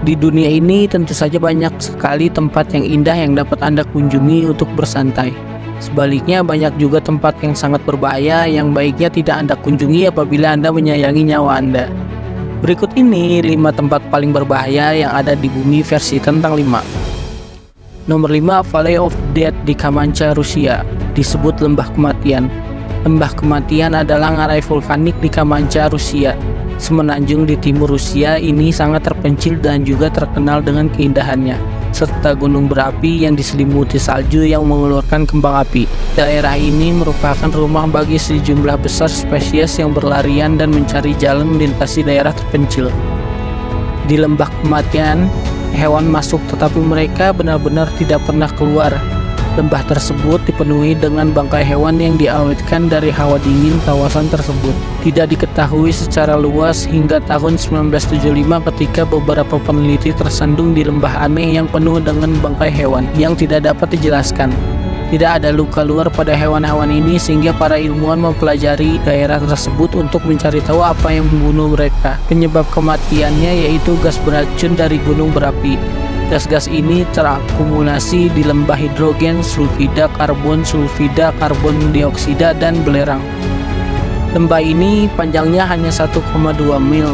Di dunia ini tentu saja banyak sekali tempat yang indah yang dapat Anda kunjungi untuk bersantai. Sebaliknya banyak juga tempat yang sangat berbahaya yang baiknya tidak Anda kunjungi apabila Anda menyayangi nyawa Anda. Berikut ini 5 tempat paling berbahaya yang ada di bumi versi tentang 5. Nomor 5, Valley of Death di Kamancha, Rusia, disebut Lembah Kematian. Lembah Kematian adalah ngarai vulkanik di Kamancha, Rusia. Semenanjung di timur Rusia ini sangat terpencil dan juga terkenal dengan keindahannya, serta gunung berapi yang diselimuti salju yang mengeluarkan kembang api. Daerah ini merupakan rumah bagi sejumlah besar spesies yang berlarian dan mencari jalan melintasi daerah terpencil. Di Lembah Kematian, hewan masuk tetapi mereka benar-benar tidak pernah keluar. Lembah tersebut dipenuhi dengan bangkai hewan yang diawetkan dari hawa dingin kawasan tersebut. Tidak diketahui secara luas hingga tahun 1975 ketika beberapa peneliti tersandung di lembah aneh yang penuh dengan bangkai hewan yang tidak dapat dijelaskan. Tidak ada luka luar pada hewan-hewan ini sehingga para ilmuwan mempelajari daerah tersebut untuk mencari tahu apa yang membunuh mereka. Penyebab kematiannya yaitu gas beracun dari gunung berapi. Gas-gas ini terakumulasi di lembah hidrogen, sulfida, karbon dioksida, dan belerang. Lembah ini panjangnya hanya 1,2 mil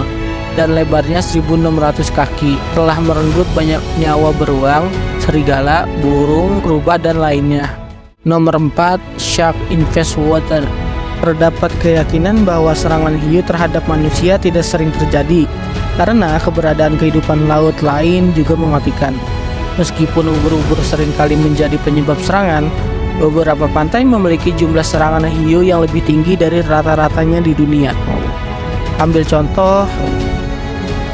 dan lebarnya 1.600 kaki. Telah merenggut banyak nyawa beruang, serigala, burung, rubah, dan lainnya. Nomor 4, Shark in Freshwater. Terdapat keyakinan bahwa serangan hiu terhadap manusia tidak sering terjadi karena keberadaan kehidupan laut lain juga mematikan. Meskipun ubur-ubur seringkali menjadi penyebab serangan, beberapa pantai memiliki jumlah serangan hiu yang lebih tinggi dari rata-ratanya di dunia. Ambil contoh,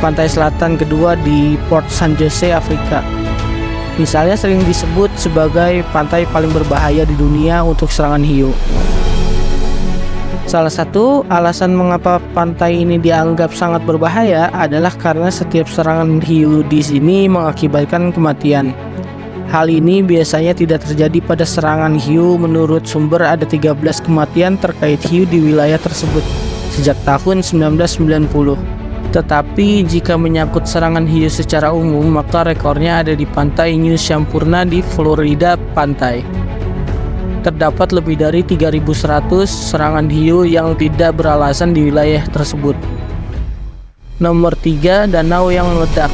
pantai selatan kedua di Port St. Jose, Afrika. Misalnya sering disebut sebagai pantai paling berbahaya di dunia untuk serangan hiu. Salah satu alasan mengapa pantai ini dianggap sangat berbahaya adalah karena setiap serangan hiu di sini mengakibatkan kematian. Hal ini biasanya tidak terjadi pada serangan hiu. Menurut sumber ada 13 kematian terkait hiu di wilayah tersebut sejak tahun 1990. Tetapi jika menyangkut serangan hiu secara umum, maka rekornya ada di pantai New Sampurna di Florida pantai. Terdapat lebih dari 3.100 serangan hiu yang tidak beralasan di wilayah tersebut. Nomor 3, danau yang meledak.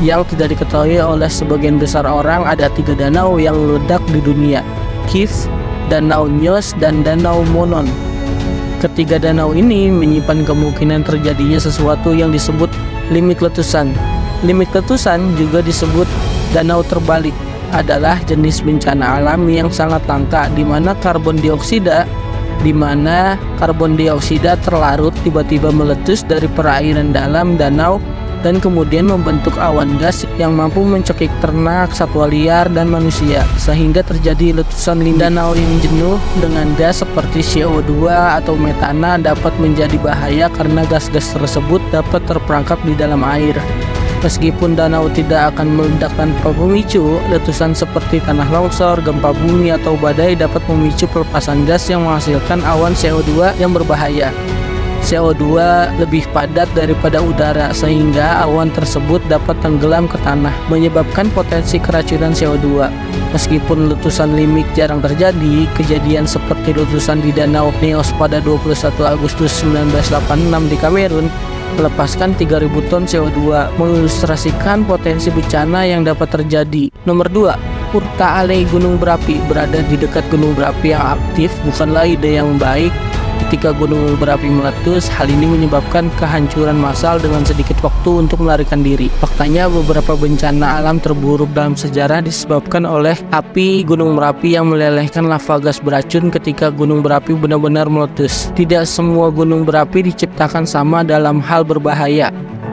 Yang tidak diketahui oleh sebagian besar orang, ada 3 danau yang meledak di dunia: Kif, Danau Nyos, dan Danau Monon. Ketiga danau ini menyimpan kemungkinan terjadinya sesuatu yang disebut limit letusan. Limit letusan juga disebut danau terbalik, adalah jenis bencana alam yang sangat langka di mana karbon dioksida terlarut tiba-tiba meletus dari perairan dalam danau dan kemudian membentuk awan gas yang mampu mencekik ternak, satwa liar, dan manusia, sehingga terjadi letusan lindung. Danau yang jenuh dengan gas seperti CO2 atau metana dapat menjadi bahaya karena gas-gas tersebut dapat terperangkap di dalam air. Meskipun danau tidak akan meledak tanpa pemicu, letusan seperti tanah longsor, gempa bumi, atau badai dapat memicu pelepasan gas yang menghasilkan awan CO2 yang berbahaya. CO2 lebih padat daripada udara sehingga awan tersebut dapat tenggelam ke tanah, menyebabkan potensi keracunan CO2. Meskipun letusan limit jarang terjadi, kejadian seperti letusan di Danau Nyos pada 21 Agustus 1986 di Kamerun melepaskan 3.000 ton CO2, mengilustrasikan potensi bencana yang dapat terjadi. Nomor 2, Urta Ale gunung berapi. Berada di dekat gunung berapi yang aktif bukanlah ide yang baik. Ketika gunung berapi meletus, hal ini menyebabkan kehancuran massal dengan sedikit waktu untuk melarikan diri. Faktanya, beberapa bencana alam terburuk dalam sejarah disebabkan oleh api gunung berapi yang melelehkan lava gas beracun ketika gunung berapi benar-benar meletus. Tidak semua gunung berapi diciptakan sama dalam hal berbahaya.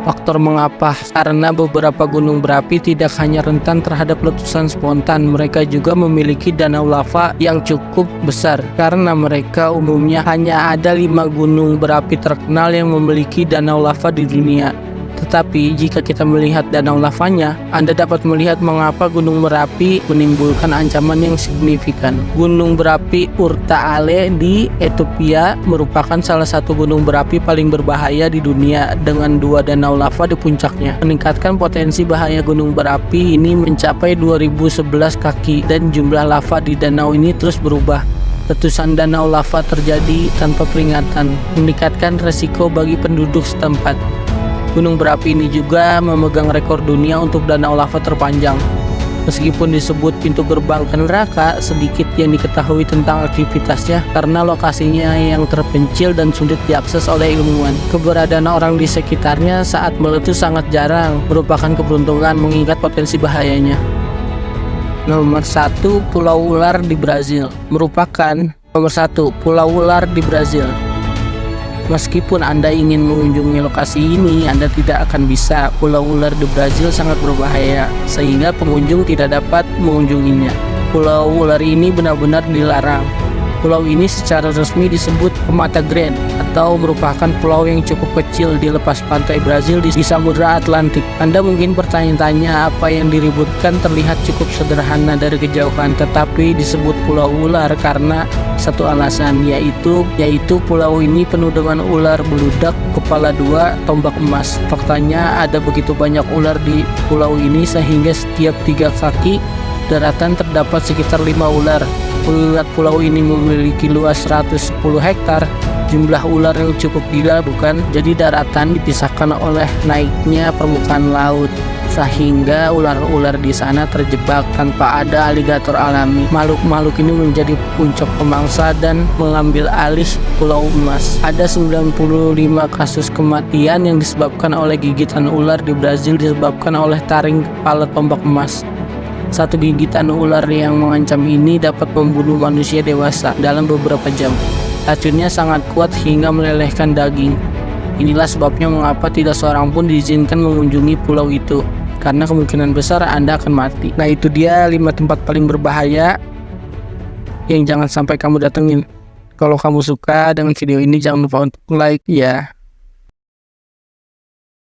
Faktor mengapa? Karena beberapa gunung berapi tidak hanya rentan terhadap letusan spontan, mereka juga memiliki danau lava yang cukup besar. Karena mereka umumnya hanya ada 5 gunung berapi terkenal yang memiliki danau lava di dunia. Tetapi jika kita melihat danau lavanya, Anda dapat melihat mengapa Gunung Merapi menimbulkan ancaman yang signifikan. Gunung berapi Urta Ale di Ethiopia merupakan salah satu gunung berapi paling berbahaya di dunia dengan 2 danau lava di puncaknya. Meningkatkan potensi bahaya gunung berapi ini mencapai 2011 kaki dan jumlah lava di danau ini terus berubah. Letusan danau lava terjadi tanpa peringatan, meningkatkan resiko bagi penduduk setempat. Gunung berapi ini juga memegang rekor dunia untuk danau lava terpanjang. Meskipun disebut pintu gerbang ke neraka, sedikit yang diketahui tentang aktivitasnya karena lokasinya yang terpencil dan sulit diakses oleh ilmuwan. Keberadaan orang di sekitarnya saat meletus sangat jarang, merupakan keberuntungan mengingat potensi bahayanya. Nomor 1, Pulau Ular di Brazil. Nomor 1, Pulau Ular di Brazil. Meskipun Anda ingin mengunjungi lokasi ini, Anda tidak akan bisa. Pulau Ular di Brazil sangat berbahaya, sehingga pengunjung tidak dapat mengunjunginya. Pulau Ular ini benar-benar dilarang. Pulau ini secara resmi disebut Mata Grande atau merupakan pulau yang cukup kecil di lepas pantai Brazil di Samudra Atlantik. Anda mungkin bertanya-tanya apa yang diributkan terlihat cukup sederhana dari kejauhan, tetapi disebut Pulau Ular karena satu alasan, yaitu pulau ini penuh dengan ular beludak kepala 2 tombak emas. Faktanya ada begitu banyak ular di pulau ini sehingga setiap 3 kaki daratan terdapat sekitar 5 ular. Mengingat pulau ini memiliki luas 110 hektar, jumlah ular yang cukup gila bukan? Jadi daratan dipisahkan oleh naiknya permukaan laut, sehingga ular-ular di sana terjebak tanpa ada aligator alami. Makhluk-makhluk ini menjadi puncak pemangsa dan mengambil alih Pulau Emas. Ada 95 kasus kematian yang disebabkan oleh gigitan ular di Brazil disebabkan oleh taring kepala tombak emas. Satu gigitan ular yang mengancam ini dapat membunuh manusia dewasa dalam beberapa jam. Racunnya sangat kuat hingga melelehkan daging. Inilah sebabnya mengapa tidak seorang pun diizinkan mengunjungi pulau itu, karena kemungkinan besar Anda akan mati. Nah, itu dia 5 tempat paling berbahaya yang jangan sampai kamu datengin. Kalau kamu suka dengan video ini, jangan lupa untuk like ya.